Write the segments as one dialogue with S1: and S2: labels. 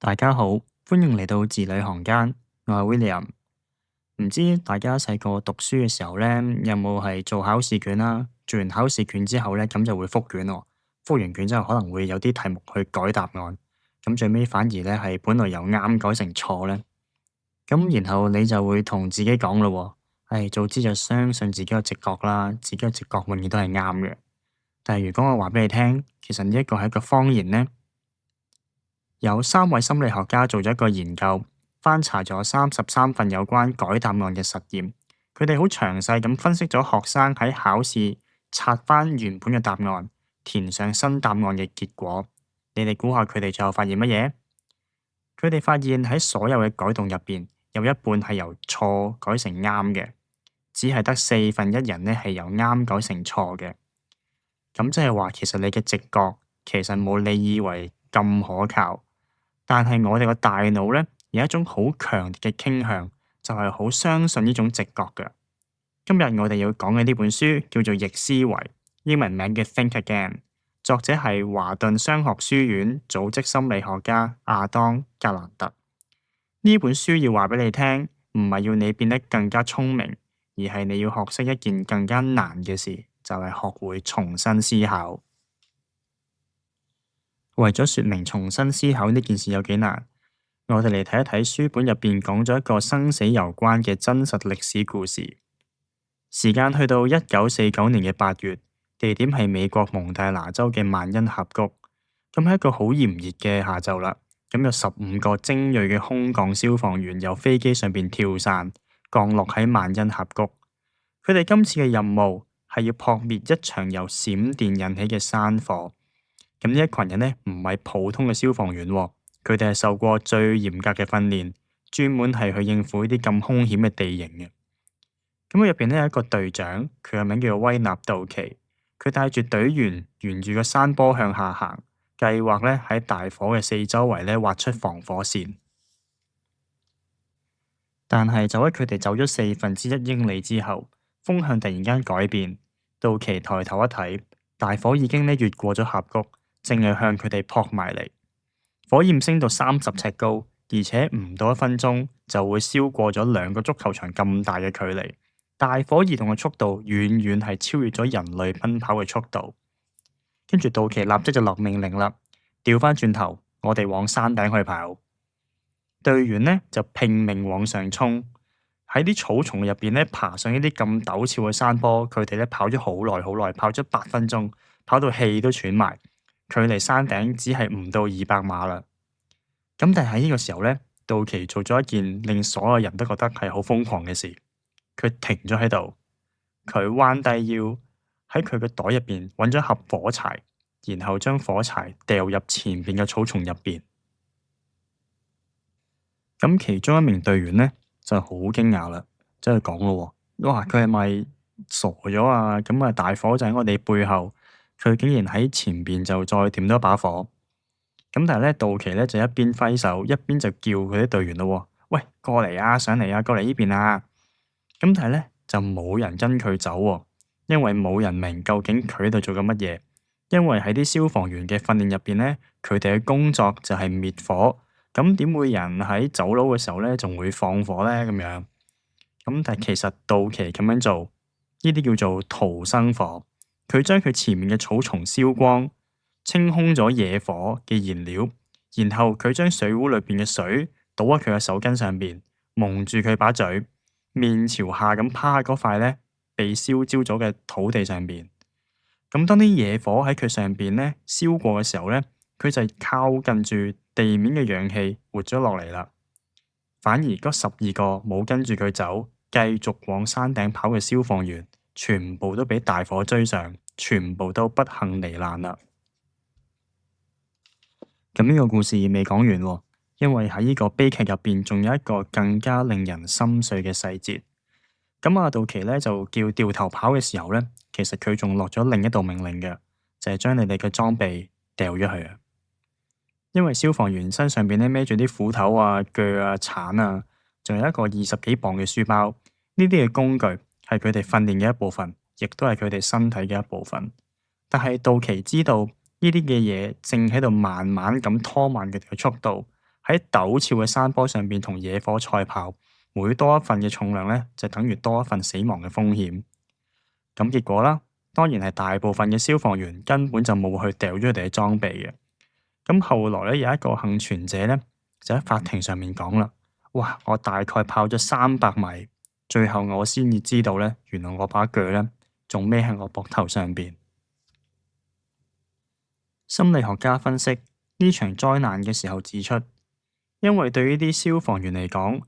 S1: 大家好，歡迎嚟到字裏行間，我係 William。唔知大家細個讀書嘅時候呢，有冇係做考試卷啦？做完考試卷之後呢，咁就會複卷喎。複完卷之後可能會有啲題目去改答案，咁最尾反而呢係本來由啱改成錯呢。咁然後你就會同自己講咯喎，早知就相信自己嘅直覺啦，自己嘅直覺永遠都係啱嘅。但係如果我話俾你聽，其實呢一個係一個謊言呢。有3位心理學家做咗一個研究，翻查咗33份有關改答案嘅實驗。佢哋好詳細咁分析咗學生喺考試拆翻原本嘅答案，填上新答案嘅結果。你哋估下佢哋最後發現乜嘢？佢哋發現喺所有嘅改動入邊，有一半係由錯改成啱嘅，只係得1/4人呢係由啱改成錯嘅。咁即係話，其實你嘅直覺其實冇你以為咁可靠。但係我哋個大腦呢，有一種好強烈嘅傾向，就係好相信呢種直覺嘅。今日我哋要講嘅呢本書叫做《逆思維》，英文名嘅 Think Again，作者係華頓商學書院組織心理學家亞當格蘭特。呢本書要話俾你聽，唔係要你變得更加聰明，而係你要學識一件更加難嘅事，就係學會重新思考。為咗說明重新思考呢件事有幾難，我哋嚟睇一睇書本入邊講咗一個生死攸關嘅真實歷史故事。時間去到1949年嘅8月，地點係美國蒙大拿州嘅萬恩峽谷。咁係一個好炎熱嘅下晝啦。咁有15個精銳嘅空降消防員由飛機上邊跳傘降落喺萬恩峽谷。佢哋今次嘅任務係要撲滅一場由閃電引起嘅山火。咁呢一群人呢，唔係普通嘅消防員喎，佢哋係受過最嚴格嘅訓練，專門係去應付呢啲咁兇險嘅地形嘅。咁佢入邊呢，有一個隊長，佢嘅名叫做威納杜奇，佢帶住隊員沿住個山坡向下行，計劃呢喺大火嘅四周圍呢畫出防火線。但係就喺佢哋走咗1/4英里之後，風向突然間改變，杜奇抬頭一睇，大火已經呢越過咗峽谷。正係向佢哋撲埋嚟，火焰升到30尺高，而且唔到1分鐘就會燒過咗2個足球場咁大嘅距離。大火移動嘅速度遠遠係超越咗人類奔跑嘅速度。跟住杜奇立即就落命令啦，調翻轉頭，我哋往山頂去跑。隊員呢就拼命往上衝，喺啲草叢入邊呢爬上呢啲咁陡峭嘅山坡，佢哋呢跑咗好耐好耐，跑咗8分鐘，跑到氣都喘埋。距離山頂只係唔到200碼啦。咁但係喺呢個時候呢，杜奇做咗一件令所有人都覺得係好瘋狂嘅事。佢停咗喺度，佢彎低腰喺佢嘅袋入邊揾咗盒火柴，然後將火柴掉入前邊嘅草叢入邊。咁其中一名隊員呢，就好驚訝啦，即係講咯，哇！佢係咪傻咗啊？咁啊，大火就喺我哋背後。佢竟然喺前邊就再點多把火，咁但係咧，杜奇咧就一邊揮手，一邊就叫佢啲隊員咯，喂，過嚟啊，上嚟啊，過嚟呢邊啊！咁但係咧就冇人跟佢走喎，因為冇人明究竟佢喺度做緊乜嘢。因為喺啲消防員嘅訓練入邊咧，佢哋嘅工作就係滅火，咁點會人喺走佬嘅時候咧仲會放火咧？咁樣，咁但係其實杜奇咁樣做，呢啲叫做逃生火。佢將佢前面嘅草叢燒光，清空咗野火嘅燃料，然後佢將水壺裏邊嘅水倒喺佢嘅手巾上邊，蒙住佢把嘴，面朝下咁趴喺嗰塊呢被燒焦咗嘅土地上邊。咁當啲野火喺佢上邊呢燒過嘅時候呢，佢就靠近住地面嘅氧氣活咗落嚟啦。反而嗰12個冇跟住佢走，繼續往山頂跑嘅消防員，全部都俾大火追上，全部都不幸罹難啦。咁呢個故事未講完喎，因為喺呢個悲劇入邊，仲有一個更加令人心碎嘅細節。咁阿杜奇呢，就叫掉頭跑嘅時候呢，其實佢仲落咗另一道命令嘅，就係將你哋嘅裝備掉咗去啊。因為消防員身上邊呢孭住啲斧頭啊、鋸啊、鏟啊，仲有一個20幾磅嘅書包，呢啲嘅工具係佢哋訓練嘅一部分，亦都係佢哋身體嘅一部分。但係杜奇知道呢啲嘅嘢正喺度慢慢咁拖慢佢哋嘅速度，喺陡峭嘅山坡上邊同野火賽跑，每多一份嘅重量咧，就等於多一份死亡嘅風險。咁結果啦，當然係大部分嘅消防員根本就冇去掉咗佢哋嘅裝備嘅。咁後來咧，有一個幸存者咧，就喺法庭上面講啦：哇！我大概跑咗300米，最後我先至知道咧，原來我把鋸咧仲孭喺我膊頭上邊。心理學家分析呢場災難嘅時候指出，因為對於啲消防員嚟講，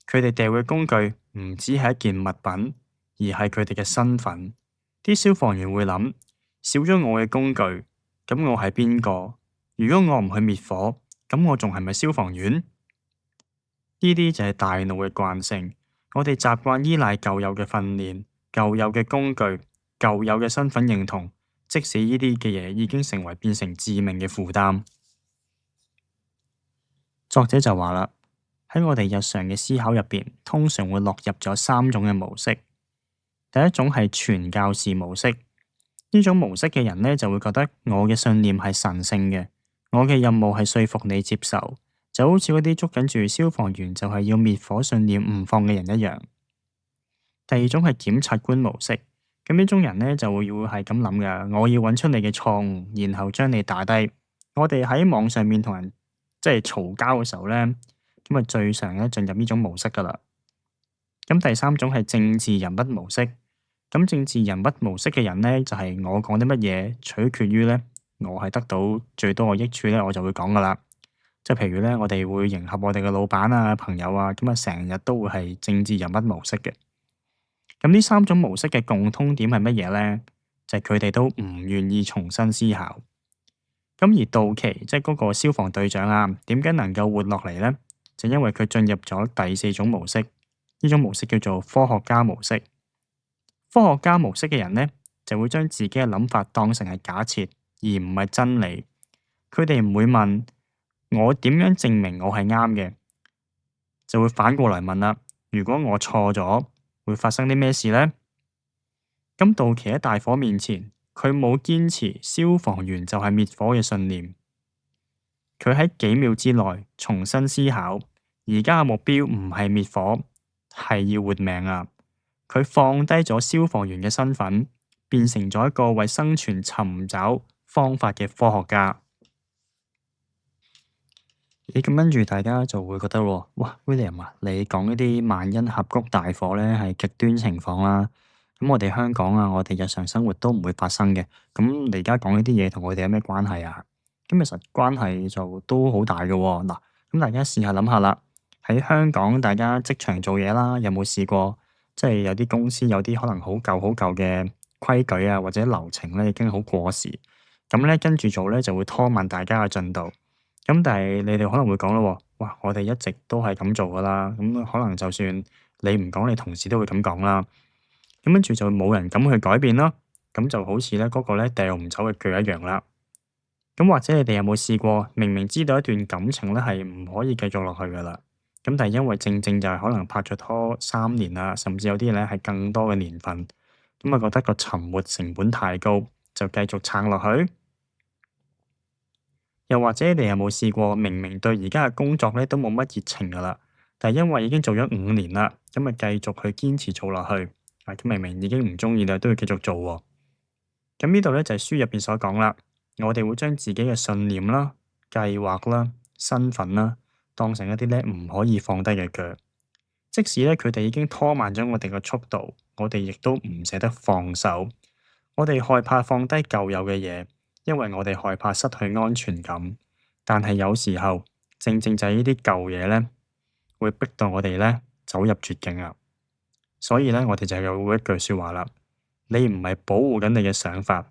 S1: 佢哋掉嘅工具唔只係一件物品，而係佢哋嘅身份。啲消防員會諗：少咗我嘅工具，咁我係邊個？如果我唔去滅火，咁我仲係咪消防員？呢啲就係大腦嘅慣性。我哋習慣依賴舊有嘅訓練、舊有嘅工具、舊有嘅身份認同，即使呢啲嘅嘢已經成為變成致命嘅負擔。作者就話啦，喺我哋日常嘅思考入邊，通常會落入咗3種嘅模式。第一種係傳教士模式，呢種模式嘅人呢，就會覺得我嘅信念係神聖嘅，我嘅任務係說服你接受，就好似嗰啲捉緊住消防員就係要滅火信念唔放嘅人一樣。第二種係檢察官模式，咁呢種人呢，就會係咁諗嘅，我要揾出你嘅錯誤，然後將你打低。我哋喺網上面同人即係嘈交嘅時候呢，咁啊最常咧進入呢種模式噶啦。咁第三種係政治人物模式，咁政治人物模式嘅人呢，就係我講啲乜嘢取決於呢，我係得到最多嘅益處呢，我就會講噶啦。即係譬如呢，我哋會迎合我哋嘅老闆啊、朋友啊，咁啊成日都會係政治人物模式嘅。咁呢3種模式嘅共通點係乜嘢呢？就係佢哋都唔願意重新思考。咁而杜琪即係嗰個消防隊長啊，點解能夠活落嚟呢？就因為佢進入咗第4種模式，呢種模式叫做科學家模式。科學家模式嘅人呢，就會將自己嘅諗法當成係假設，而唔係真理。佢哋唔會問我點樣證明我係啱嘅，就會反過來問啦。如果我錯咗，會發生啲咩事呢？咁杜琪喺大火面前，佢冇堅持消防員就係滅火嘅信念，佢喺幾秒之內重新思考，而家嘅目標唔係滅火，係要活命啊！佢放低咗消防員嘅身份，變成咗一個為生存尋找方法嘅科學家。咁跟住大家就會覺得喎，哇，William 啊，你講一啲萬因峽谷大火咧係極端情況啦。咁我哋香港啊，我哋日常生活都唔會發生嘅。咁你而家講呢啲嘢同我哋有咩關係啊？咁其實關係就都好大嘅喎。嗱，咁大家試下諗下啦。喺香港，大家職場做嘢啦，有冇試過即係有啲公司有啲可能好舊好舊嘅規矩啊，或者流程咧已經好過時，咁咧跟住做咧就會拖慢大家嘅進度。咁但係你哋可能會講咯，哇！我哋一直都係咁做噶啦，咁可能就算你唔講，你同事都會咁講啦。咁跟住就冇人敢去改變咯。咁就好似咧嗰個咧掉唔走嘅鋸一樣啦。咁或者你哋有冇試過，明明知道一段感情咧係唔可以繼續落去噶啦，咁但係因為正正就係可能拍咗拖3年啦，甚至有啲咧係更多嘅年份，咁啊覺得個沉沒成本太高，就繼續撐落去。又或者你有冇試過，明明對而家嘅工作咧都冇乜熱情噶啦，但係因為已經做咗5年啦，咁啊繼續去堅持做落去，咁明明已經唔中意啦，都要繼續做喎。咁呢度咧就係書入邊所講啦，我哋會將自己嘅信念啦、計劃啦、身份啦，當成一啲咧唔可以放低嘅腳，即使咧佢哋已經拖慢咗我哋嘅速度，我哋亦都唔捨得放手。我哋害怕放低舊有嘅嘢，因為我哋害怕失去安全感，但係有時候正正就係呢啲舊嘢咧，會逼到我哋咧走入絕境啊！所以咧，我哋就有一句說話啦：你唔係保護緊你嘅想法，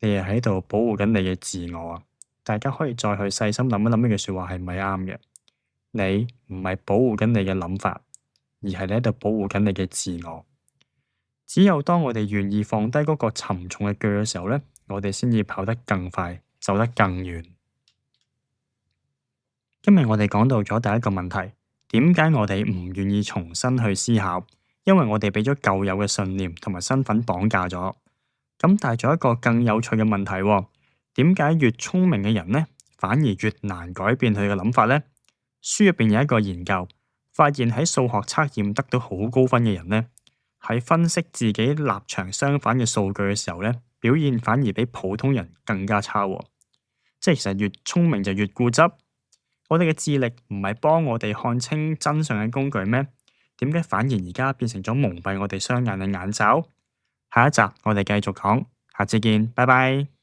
S1: 你係喺度保護緊你嘅自我啊！大家可以再去細心諗一諗呢句說話係咪啱嘅？你唔係保護緊你嘅諗法，而係你喺度保護緊你嘅自我。只有當我哋願意放低嗰個沉重嘅腳嘅時候咧，我哋先至跑得更快，走得更遠。今日我哋講到咗第一個問題，點解我哋唔願意重新去思考？因為我哋俾咗舊有嘅信念同埋身份綁架咗。咁但係仲有一個更有趣嘅問題，點解越聰明嘅人呢，反而越難改變佢嘅諗法呢？書入邊有一個研究，發現喺數學測驗得到好高分嘅人呢，喺分析自己立場相反嘅數據嘅時候呢，表現反而比普通人更加差喎。即係其實越聰明就越固執。我哋嘅智力唔係幫我哋看清真相嘅工具咩？點解反而而家變成咗蒙蔽我哋雙眼嘅眼罩？下一集我哋繼續講，下次見，拜拜。